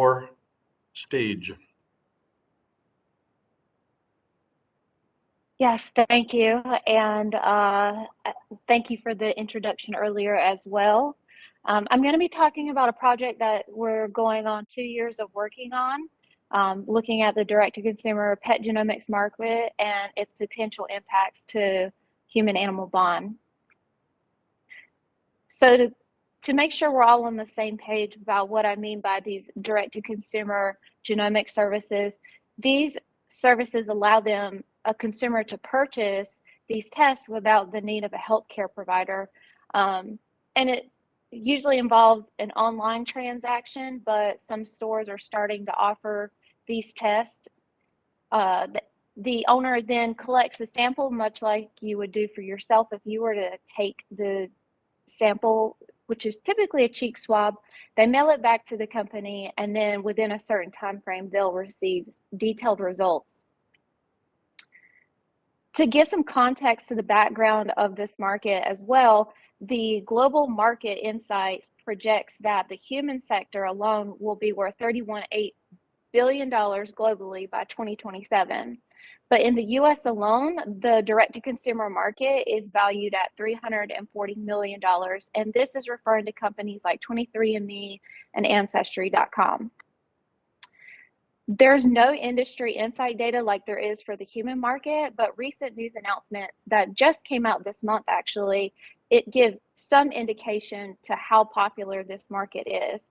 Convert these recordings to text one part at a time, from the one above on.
your stage. Yes, thank you. And thank you for the introduction earlier as well. I'm going to be talking about a project that we're going on 2 years of working on, looking at the direct-to-consumer pet genomics market and its potential impacts to human-animal bond. So to make sure we're all on the same page about what I mean by these direct-to-consumer genomic services, these services allow a consumer to purchase these tests without the need of a healthcare provider. And it usually involves an online transaction, but some stores are starting to offer these tests. The owner then collects a sample, much like you would do for yourself if you were to take the sample, which is typically a cheek swab. They mail it back to the company, and then within a certain time frame, they'll receive detailed results. To give some context to the background of this market as well, the Global Market Insights projects that the human sector alone will be worth $31.8 billion globally by 2027. But in the US alone, the direct-to-consumer market is valued at $340 million. And this is referring to companies like 23andMe and Ancestry.com. There's no industry insight data like there is for the human market, but recent news announcements that just came out this month, actually, it gives some indication to how popular this market is.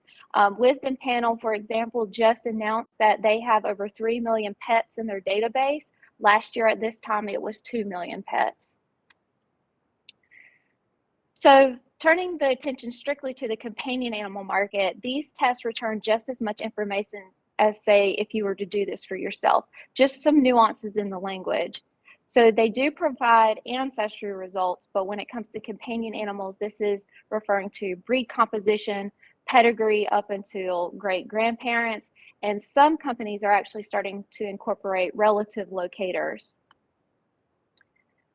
Wisdom Panel, for example, just announced that they have over 3 million pets in their database. Last year at this time, it was 2 million pets. So turning the attention strictly to the companion animal market, these tests return just as much information as, say, if you were to do this for yourself, just some nuances in the language. So they do provide ancestry results, but when it comes to companion animals, this is referring to breed composition, pedigree up until great-grandparents, and some companies are actually starting to incorporate relative locators.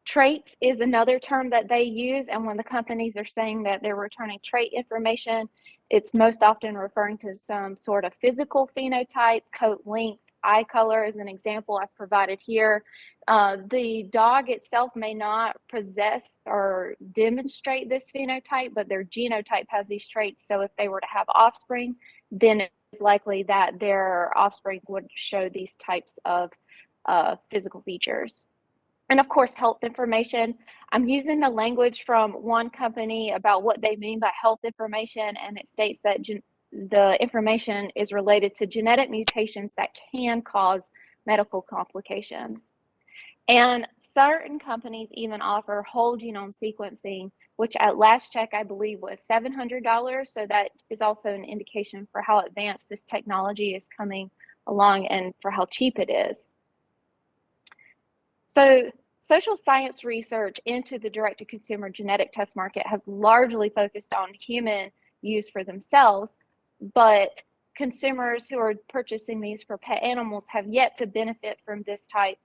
Traits is another term that they use, and when the companies are saying that they're returning trait information, it's most often referring to some sort of physical phenotype, coat length, eye color is an example I've provided here. The dog itself may not possess or demonstrate this phenotype, but their genotype has these traits. So if they were to have offspring, then it's likely that their offspring would show these types of physical features. And of course, health information. I'm using the language from one company about what they mean by health information, and it states that the information is related to genetic mutations that can cause medical complications. And certain companies even offer whole genome sequencing, which at last check, I believe, was $700. So that is also an indication for how advanced this technology is coming along and for how cheap it is. So social science research into the direct-to-consumer genetic test market has largely focused on human use for themselves, but consumers who are purchasing these for pet animals have yet to benefit from this type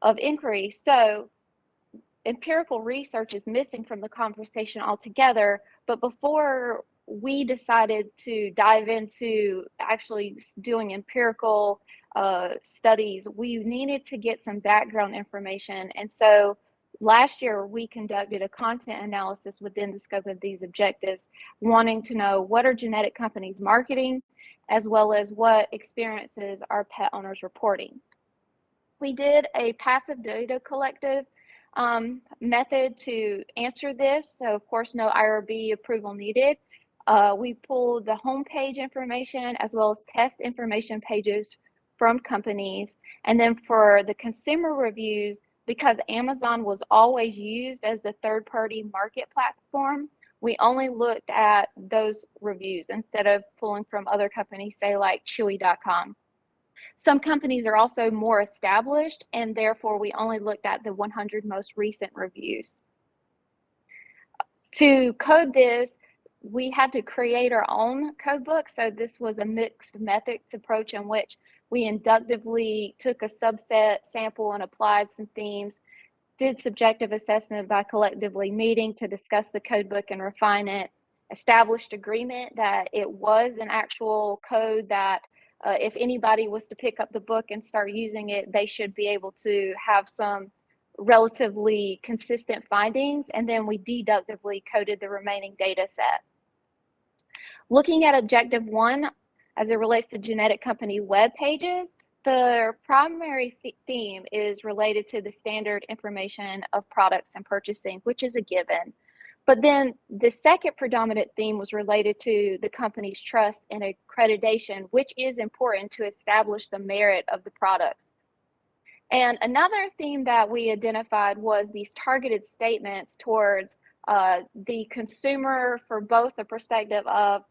of inquiry. So empirical research is missing from the conversation altogether. But before we decided to dive into actually doing empirical studies, we needed to get some background information. And so last year, we conducted a content analysis within the scope of these objectives, wanting to know what are genetic companies marketing, as well as what experiences are pet owners reporting. We did a passive data collective method to answer this. So of course, no IRB approval needed. We pulled the homepage information as well as test information pages from companies. And then for the consumer reviews, because Amazon was always used as the third-party market platform, we only looked at those reviews instead of pulling from other companies, say like Chewy.com. Some companies are also more established, and therefore we only looked at the 100 most recent reviews. To code this, we had to create our own code book. So this was a mixed methods approach in which we inductively took a subset sample and applied some themes, did subjective assessment by collectively meeting to discuss the code book and refine it, established agreement that it was an actual code that if anybody was to pick up the book and start using it, they should be able to have some relatively consistent findings, and then we deductively coded the remaining data set. Looking at objective 1 as it relates to genetic company web pages, the primary theme is related to the standard information of products and purchasing, which is a given. But then the second predominant theme was related to the company's trust and accreditation, which is important to establish the merit of the products. And another theme that we identified was these targeted statements towards the consumer for both the perspective of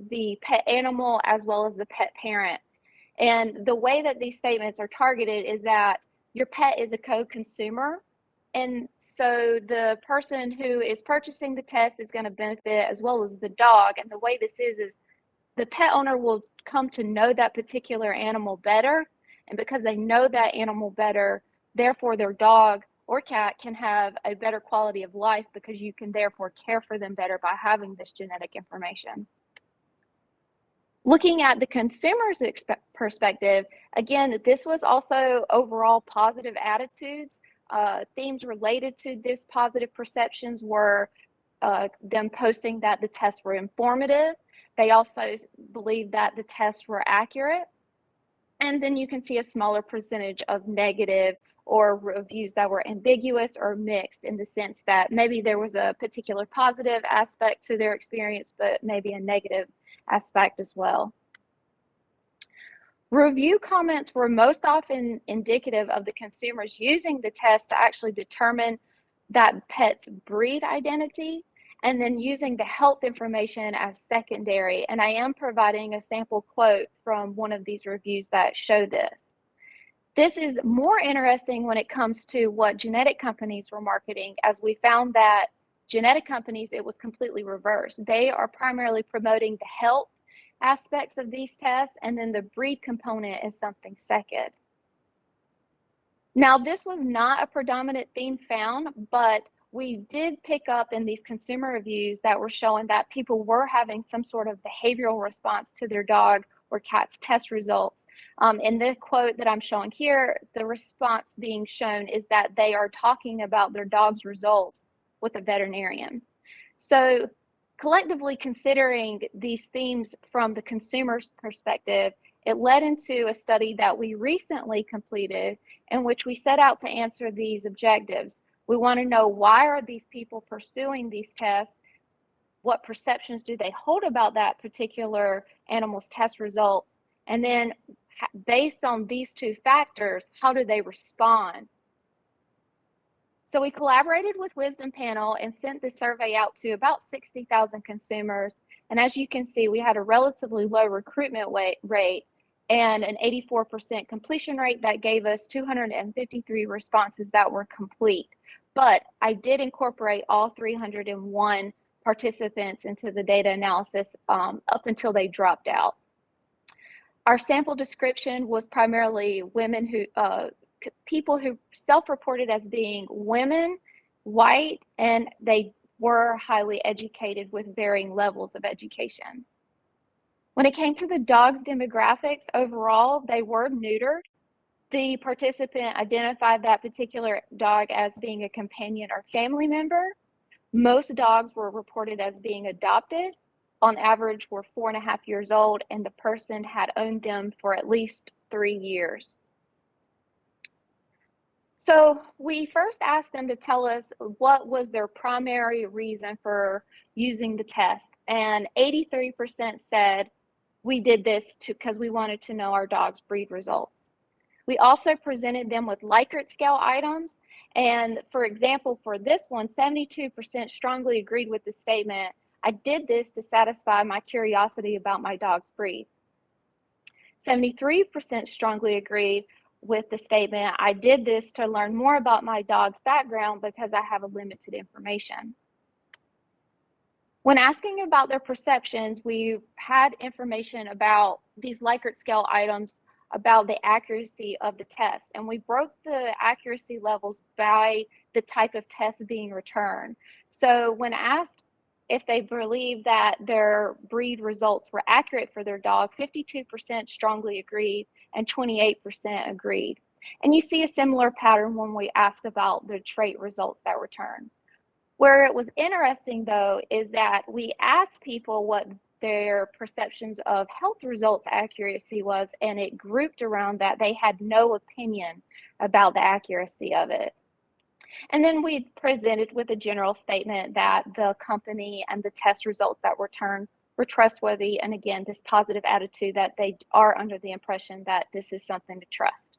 the pet animal as well as the pet parent. And the way that these statements are targeted is that your pet is a co-consumer. And so the person who is purchasing the test is going to benefit as well as the dog. And the way this is the pet owner will come to know that particular animal better. And because they know that animal better, therefore their dog or cat can have a better quality of life because you can therefore care for them better by having this genetic information. Looking at the consumer's perspective, again, this was also overall positive attitudes. Themes related to this positive perceptions were them posting that the tests were informative. They also believed that the tests were accurate. And then you can see a smaller percentage of negative or reviews that were ambiguous or mixed in the sense that maybe there was a particular positive aspect to their experience, but maybe a negative aspect as well. Review comments were most often indicative of the consumers using the test to actually determine that pet's breed identity, and then using the health information as secondary. And I am providing a sample quote from one of these reviews that show this. This is more interesting when it comes to what genetic companies were marketing, as we found that genetic companies, it was completely reversed. They are primarily promoting the health aspects of these tests, and then the breed component is something second. Now, this was not a predominant theme found, but we did pick up in these consumer reviews that were showing that people were having some sort of behavioral response to their dog or cat's test results. In the quote that I'm showing here, the response being shown is that they are talking about their dog's results with a veterinarian. So collectively considering these themes from the consumer's perspective, it led into a study that we recently completed in which we set out to answer these objectives. We want to know, why are these people pursuing these tests? What perceptions do they hold about that particular animal's test results? And then based on these two factors, how do they respond? So we collaborated with Wisdom Panel and sent the survey out to about 60,000 consumers. And as you can see, we had a relatively low recruitment rate and an 84% completion rate that gave us 253 responses that were complete. But I did incorporate all 301 participants into the data analysis up until they dropped out. Our sample description was primarily women who, people who self-reported as being women, white, and they were highly educated with varying levels of education. When it came to the dog's demographics, overall, they were neutered. The participant identified that particular dog as being a companion or family member. Most dogs were reported as being adopted. On average, were 4.5 years old, and the person had owned them for at least 3 years. So we first asked them to tell us what was their primary reason for using the test, and 83% said we did this because we wanted to know our dog's breed results. We also presented them with Likert scale items, and for example, for this one, 72% strongly agreed with the statement, "I did this to satisfy my curiosity about my dog's breed." 73% strongly agreed with the statement, "I did this to learn more about my dog's background because I have a limited information." When asking about their perceptions, we had information about these Likert scale items about the accuracy of the test, and we broke the accuracy levels by the type of test being returned. So when asked if they believe that their breed results were accurate for their dog, 52% strongly agreed and 28% agreed. And you see a similar pattern when we asked about the trait results that returned. Where it was interesting, though, is that we asked people what their perceptions of health results accuracy was, and it grouped around that they had no opinion about the accuracy of it. And then we presented with a general statement that the company and the test results that returned were trustworthy, and again, this positive attitude that they are under the impression that this is something to trust.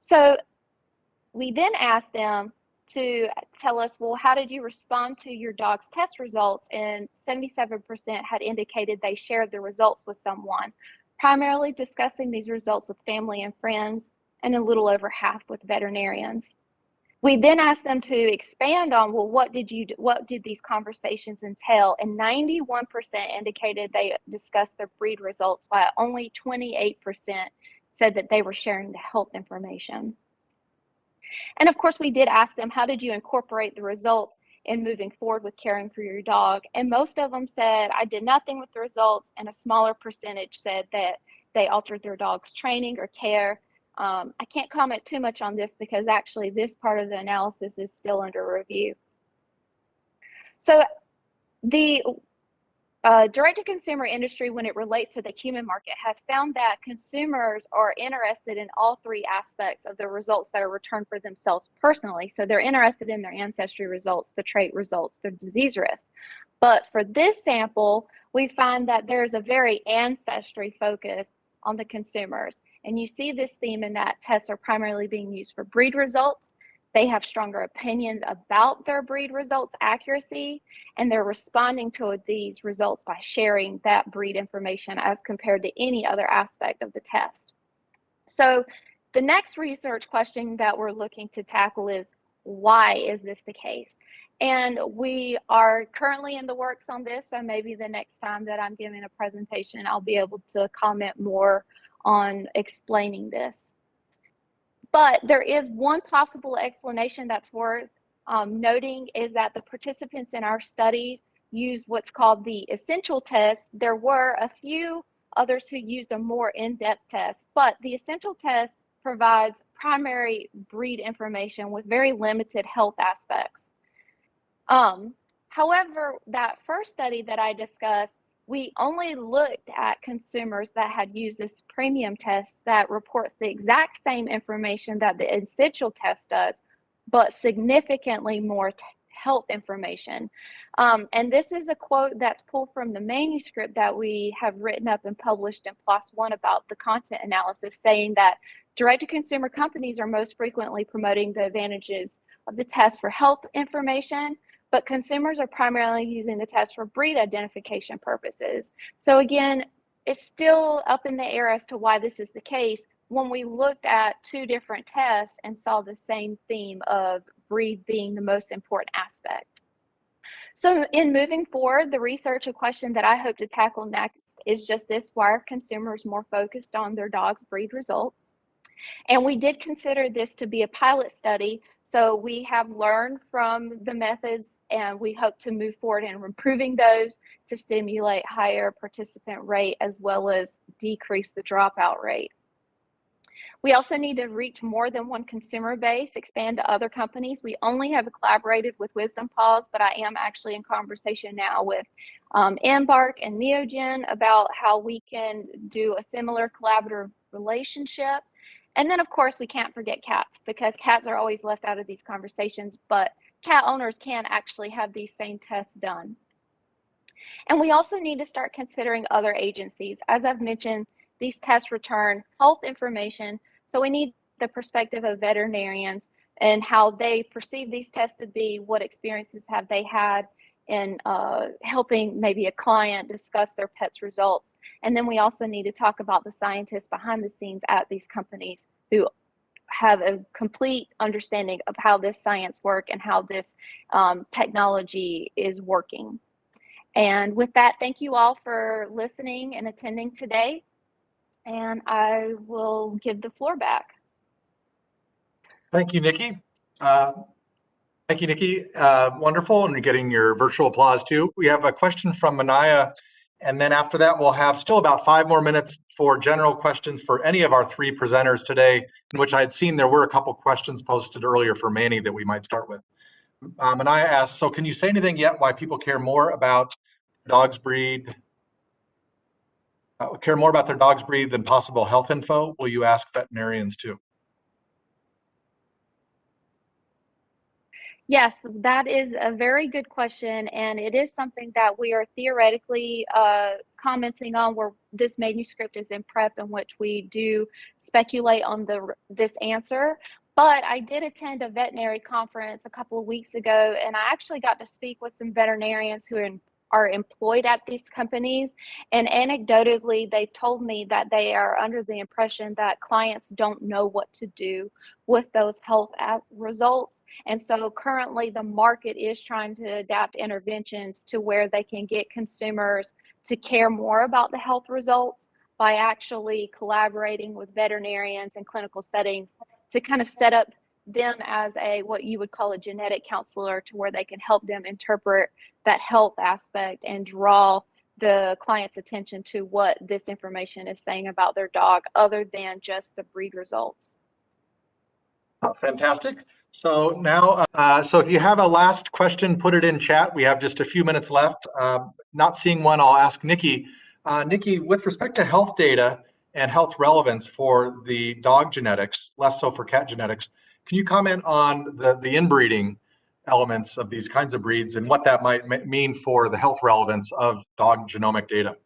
So we then asked them to tell us, well, how did you respond to your dog's test results? And 77% had indicated they shared the results with someone, primarily discussing these results with family and friends, and a little over half with veterinarians. We then asked them to expand on, well, what did these conversations entail? And 91% indicated they discussed their breed results, while only 28% said that they were sharing the health information. And of course, we did ask them, how did you incorporate the results in moving forward with caring for your dog? And most of them said, I did nothing with the results, and a smaller percentage said that they altered their dog's training or care. I can't comment too much on this because actually this part of the analysis is still under review. So the direct-to-consumer industry, when it relates to the human market, has found that consumers are interested in all three aspects of the results that are returned for themselves personally. So they're interested in their ancestry results, the trait results, the disease risk. But for this sample, we find that there's a very ancestry focus on the consumers. And you see this theme in that tests are primarily being used for breed results. They have stronger opinions about their breed results accuracy, and they're responding to these results by sharing that breed information as compared to any other aspect of the test. So the next research question that we're looking to tackle is, why is this the case? And we are currently in the works on this, so maybe the next time that I'm giving a presentation, I'll be able to comment more on explaining this. But there is one possible explanation that's worth noting, is that the participants in our study used what's called the essential test. There were a few others who used a more in-depth test, but the essential test provides primary breed information with very limited health aspects. However, that first study that I discussed, we only looked at consumers that had used this premium test that reports the exact same information that the essential test does, but significantly more health information. And this is a quote that's pulled from the manuscript that we have written up and published in PLOS One about the content analysis, saying that direct-to-consumer companies are most frequently promoting the advantages of the test for health information, but consumers are primarily using the test for breed identification purposes. So again, it's still up in the air as to why this is the case when we looked at two different tests and saw the same theme of breed being the most important aspect. So in moving forward, the research question that I hope to tackle next is just this: why are consumers more focused on their dog's breed results? And we did consider this to be a pilot study, so we have learned from the methods, and we hope to move forward in improving those to stimulate higher participant rate as well as decrease the dropout rate. We also need to reach more than one consumer base, expand to other companies. We only have collaborated with Wisdom Paws, but I am actually in conversation now with Embark and Neogen about how we can do a similar collaborative relationship. And then, of course, we can't forget cats, because cats are always left out of these conversations, but cat owners can actually have these same tests done. And we also need to start considering other agencies. As I've mentioned, these tests return health information, so we need the perspective of veterinarians and how they perceive these tests to be, what experiences have they had in helping maybe a client discuss their pet's results. And then we also need to talk about the scientists behind the scenes at these companies who have a complete understanding of how this science works and how this technology is working. And with that, thank you all for listening and attending today. And I will give the floor back. Thank you, Nikki. Thank you, Nikki. Wonderful, and you're getting your virtual applause too. We have a question from Manaya, and then after that, we'll have still about 5 more minutes for general questions for any of our 3 presenters today, in which I had seen there were a couple questions posted earlier for Manny that we might start with. Manaya asks, so can you say anything yet why people care more about dog's breed, their dog's breed than possible health info? Will you ask veterinarians too? Yes, that is a very good question, and it is something that we are theoretically commenting on, where this manuscript is in prep, in which we do speculate on this answer. But I did attend a veterinary conference a couple of weeks ago, and I actually got to speak with some veterinarians who are employed at these companies. And anecdotally, they've told me that they are under the impression that clients don't know what to do with those health results. And so currently the market is trying to adapt interventions to where they can get consumers to care more about the health results by actually collaborating with veterinarians in clinical settings to kind of set up them as what you would call a genetic counselor, to where they can help them interpret that health aspect and draw the client's attention to what this information is saying about their dog, other than just the breed results. Fantastic. So now, so if you have a last question, put it in chat. We have just a few minutes left. Not seeing one, I'll ask Nikki. Nikki, with respect to health data and health relevance for the dog genetics, less so for cat genetics, can you comment on the inbreeding elements of these kinds of breeds and what that might mean for the health relevance of dog genomic data?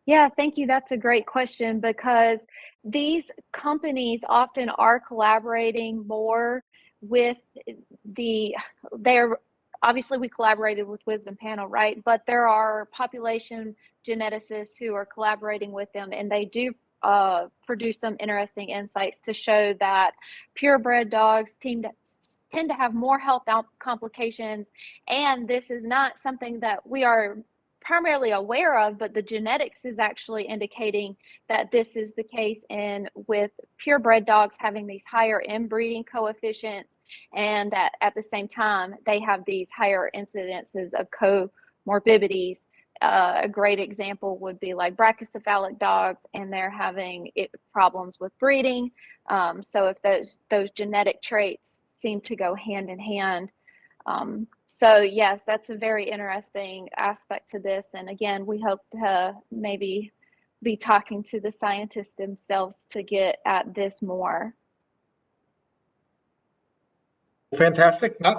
Yeah, thank you. That's a great question, because these companies often are collaborating more with they're obviously, we collaborated with Wisdom Panel, right? But there are population geneticists who are collaborating with them, and they do produce some interesting insights to show that purebred dogs tend to have more health complications. And this is not something that we are primarily aware of, but the genetics is actually indicating that this is the case, and with purebred dogs having these higher inbreeding coefficients, and that at the same time they have these higher incidences of comorbidities. A great example would be like brachycephalic dogs, and they're having problems with breeding. So if those genetic traits seem to go hand in hand. So yes, that's a very interesting aspect to this. And again, we hope to maybe be talking to the scientists themselves to get at this more. Fantastic. Not